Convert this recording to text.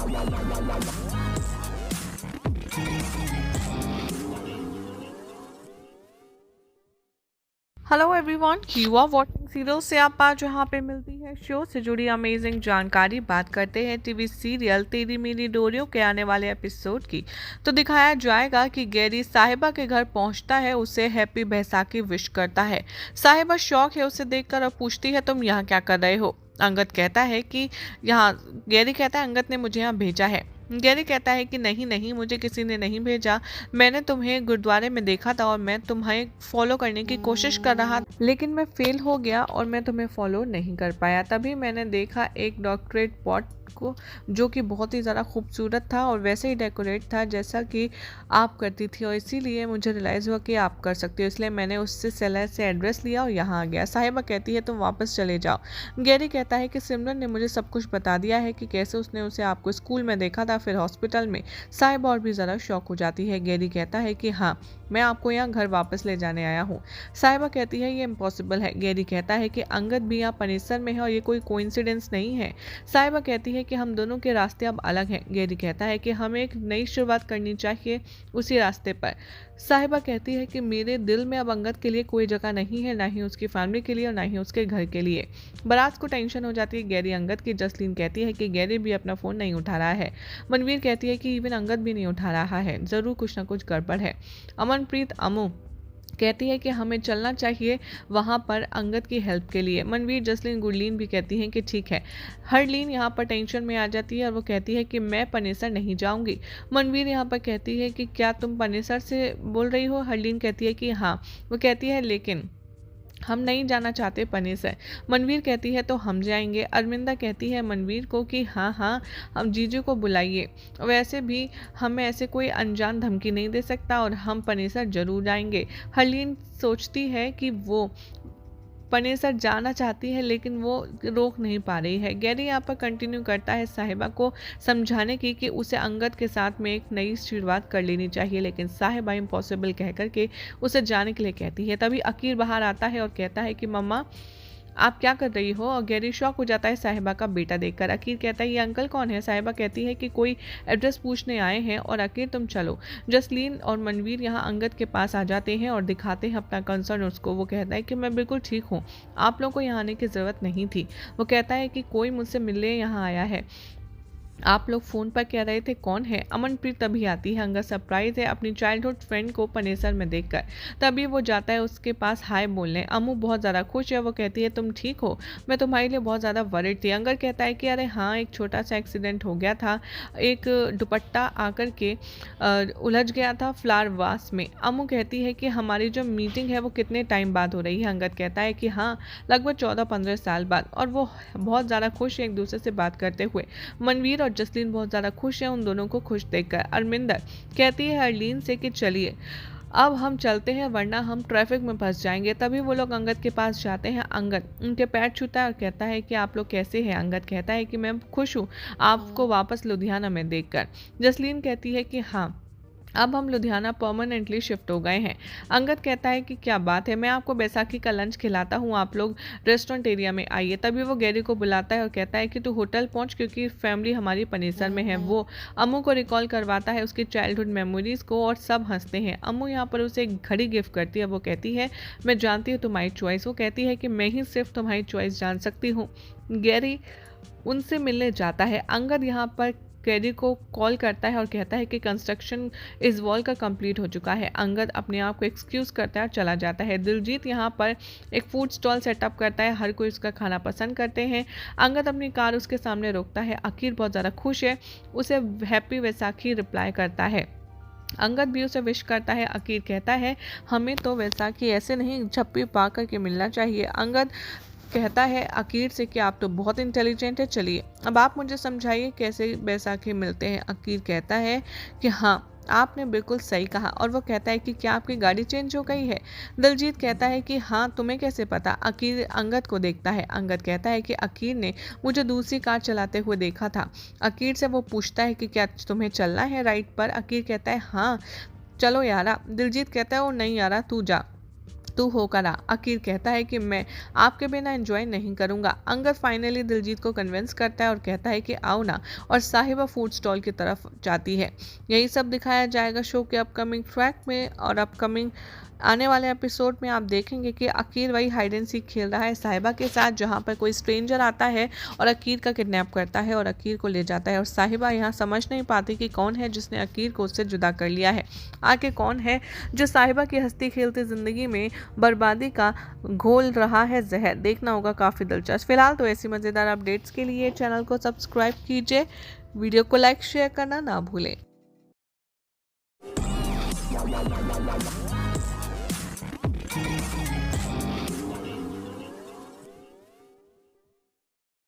Hello everyone, you are watching serial से आप आज जहाँ पे मिलती है शो से जुड़ी अमेजिंग जानकारी। बात करते हैं टीवी सीरियल तेरी मेरी डोरियों के आने वाले एपिसोड की। तो दिखाया जाएगा कि गैरी साहिबा के घर पहुंचता है, उसे हैप्पी बैसाखी विश करता है। साहिबा शौक है उसे देखकर और पूछती है तुम यहाँ क्या कर रहे हो। अंगद कहता है कि यहाँ गैरी कहता है अंगद ने मुझे यहाँ भेजा है। गैरी कहता है कि नहीं नहीं, मुझे किसी ने नहीं भेजा, मैंने तुम्हें गुरुद्वारे में देखा था और मैं तुम्हें फॉलो करने की कोशिश कर रहा था, लेकिन मैं फेल हो गया और मैं तुम्हें फॉलो नहीं कर पाया। तभी मैंने देखा एक डॉक्टरेट पॉट को जो कि बहुत ही ज़्यादा खूबसूरत था और वैसे ही डेकोरेट था जैसा कि आप करती थी, और इसीलिए मुझे रियलाइज़ हुआ कि आप कर सकती हो, इसलिए मैंने उससे सेलर से एड्रेस लिया और यहाँ आ गया। साहिबा कहती है तुम वापस चले जाओ। गैरी कहता है कि सिमरन ने मुझे सब कुछ बता दिया है कि कैसे उसने उसे आपको स्कूल में देखा था, फिर हॉस्पिटल में। साहिबा और भी ज़्यादा शॉक हो जाती है। गैरी कहता है कि हाँ, मैं आपको यहाँ घर वापस ले जाने आया हूँ। साहिबा कहती है ये इम्पॉसिबल है। गैरी कहता है कि अंगद भी यहाँ परिसर में है और ये कोई कोइंसिडेंस नहीं है। साहिबा कहती है कि हम दोनों के रास्ते अब अलग हैं। गैरी कहता है कि हमें एक नई शुरुआत करनी चाहिए उसी रास्ते पर। साहिबा कहती है कि मेरे दिल में अब अंगद के लिए कोई जगह नहीं है, ना ही उसकी फैमिली के लिए और ना ही उसके घर के लिए। बारात को टेंशन हो जाती है गैरी अंगद की। जसलीन कहती है कि गैरी भी अपना फ़ोन नहीं उठा रहा है। मनवीर कहती है कि इवन अंगद भी नहीं उठा रहा है, ज़रूर कुछ ना कुछ गड़बड़ है। अमनप्रीत अमू कहती है कि हमें चलना चाहिए वहाँ पर अंगद की हेल्प के लिए। मनवीर जसलीन गुरलीन भी कहती हैं कि ठीक है। हरलीन यहाँ पर टेंशन में आ जाती है और वो कहती है कि मैं पनेसर नहीं जाऊँगी। मनवीर यहाँ पर कहती है कि क्या तुम पनेसर से बोल रही हो। हरलीन कहती है कि हाँ। वो कहती है लेकिन हम नहीं जाना चाहते पनेसर। मनवीर कहती है तो हम जाएंगे। अरविंदा कहती है मनवीर को कि हाँ हाँ, हम जीजू को बुलाइए, वैसे भी हमें ऐसे कोई अनजान धमकी नहीं दे सकता और हम पनेसर जरूर जाएंगे। हरलीन सोचती है कि वो पनेसर जाना चाहती है लेकिन वो रोक नहीं पा रही है। गैरी यहाँ पर कंटिन्यू करता है साहिबा को समझाने की कि उसे अंगद के साथ में एक नई शुरुआत कर लेनी चाहिए, लेकिन साहिबा इम्पॉसिबल कह करके उसे जाने के लिए कहती है। तभी अकीर बाहर आता है और कहता है कि मम्मा आप क्या कर रही हो। और गैरी शॉक हो जाता है साहिबा का बेटा देखकर। अकीर कहता है ये अंकल कौन है। साहिबा कहती है कि कोई एड्रेस पूछने आए हैं और अकीर तुम चलो। जसलीन और मनवीर यहाँ अंगद के पास आ जाते हैं और दिखाते हैं अपना कंसर्न उसको। वो कहता है कि मैं बिल्कुल ठीक हूँ, आप लोगों को यहाँ आने की ज़रूरत नहीं थी। वो कहता है कि कोई मुझसे मिलने यहाँ आया है, आप लोग फ़ोन पर कह रहे थे कौन है। अमनप्रीत तभी आती है। अंगद सरप्राइज है अपनी चाइल्डहुड फ्रेंड को पनेसर में देखकर। तभी वो जाता है उसके पास हाय बोलने। अमू बहुत ज़्यादा खुश है। वो कहती है तुम ठीक हो, मैं तुम्हारे लिए बहुत ज़्यादा वरिड थी। अंगद कहता है कि अरे हाँ, एक छोटा सा एक्सीडेंट हो गया था, एक दुपट्टा आकर के उलझ गया था फ्लावर वास में। अमू कहती है कि हमारी जो मीटिंग है वो कितने टाइम बाद हो रही है। अंगद कहता है कि हाँ, लगभग 14-15 साल बाद, और वो बहुत ज़्यादा खुश है एक दूसरे से बात करते हुए। मनवीर और जसलीन बहुत ज़्यादा खुश है उन दोनों को खुश देखकर। अरमिंदर कहती है हरलीन से कि चलिए अब हम चलते हैं वरना हम ट्रैफिक में फंस जाएंगे। तभी वो लोग अंगद के पास जाते हैं। अंगद उनके पैर छूता है और कहता है कि आप लोग कैसे हैं। अंगद कहता है कि मैं खुश हूँ आपको वापस लुधियाना में देखकर। जसलीन कहती है कि हाँ, अब हम लुधियाना परमानेंटली शिफ्ट हो गए हैं। अंगद कहता है कि क्या बात है, मैं आपको बैसाखी का लंच खिलाता हूँ, आप लोग रेस्टोरेंट एरिया में आइए। तभी वो गैरी को बुलाता है और कहता है कि तू होटल पहुँच, क्योंकि फैमिली हमारी पनेसर में है। वो अम्मू को रिकॉल करवाता है उसकी चाइल्डहुड मेमोरीज को और सब हंसते हैं। अम्मू यहाँ पर उसे एक घड़ी गिफ्ट करती है। वो कहती है मैं जानती हूँ तुम्हारी चॉइस। वो कहती है कि मैं ही सिर्फ तुम्हारी चॉइस जान सकती हूँ। गैरी उनसे मिलने जाता है। अंगद यहाँ पर गैरी को कॉल करता है और कहता है कि कंस्ट्रक्शन इस वॉल का कंप्लीट हो चुका है। अंगद अपने आप को एक्सक्यूज करता है और चला जाता है। दिलजीत यहाँ पर एक फूड स्टॉल सेटअप करता है, हर कोई उसका खाना पसंद करते हैं। अंगद अपनी कार उसके सामने रोकता है। अकीर बहुत ज़्यादा खुश है, उसे हैप्पी वैसाखी रिप्लाई करता है। अंगद भी उसे विश करता है। अकीर कहता है हमें तो वैसाखी ऐसे नहीं झप्पी पा करके मिलना चाहिए। अंगद कहता है अकीर से कि आप तो बहुत इंटेलिजेंट है, चलिए अब आप मुझे समझाइए कैसे बैसाखी मिलते हैं। अकीर कहता है कि हाँ, आपने बिल्कुल सही कहा। और वो कहता है कि क्या आपकी गाड़ी चेंज हो गई है। दिलजीत कहता है कि हाँ, तुम्हें कैसे पता। अकीर अंगद को देखता है। अंगद कहता है कि अकीर ने मुझे दूसरी कार चलाते हुए देखा था। अकीर से वो पूछता है कि क्या तुम्हें चलना है राइड पर। अकीर कहता है हाँ चलो यारा। दिलजीत कहता है वो नहीं यारा, तू जा। तू होकर आ। अकीर कहता है कि मैं आपके बिना एंजॉय नहीं करूंगा। अंगद फाइनली दिलजीत को कन्विंस करता है और कहता है कि आओ ना, और साहिबा फूड स्टॉल की तरफ जाती है। यही सब दिखाया जाएगा शो के अपकमिंग ट्रैक में, और अपकमिंग आने वाले एपिसोड में आप देखेंगे कि अकीर वही हाइड एंड सीक खेल रहा है साहिबा के साथ, जहां पर कोई स्ट्रेंजर आता है और अकीर का किडनैप करता है और अकीर को ले जाता है, और साहिबा यहाँ समझ नहीं पाती कि कौन है जिसने अकीर को उससे जुदा कर लिया है। आगे कौन है जो साहिबा की हंसती खेलती जिंदगी में बर्बादी का घोल रहा है जहर। देखना होगा काफ़ी दिलचस्प। फिलहाल तो ऐसी मज़ेदार अपडेट्स के लिए चैनल को सब्सक्राइब कीजिए, वीडियो को लाइक शेयर करना ना भूलें।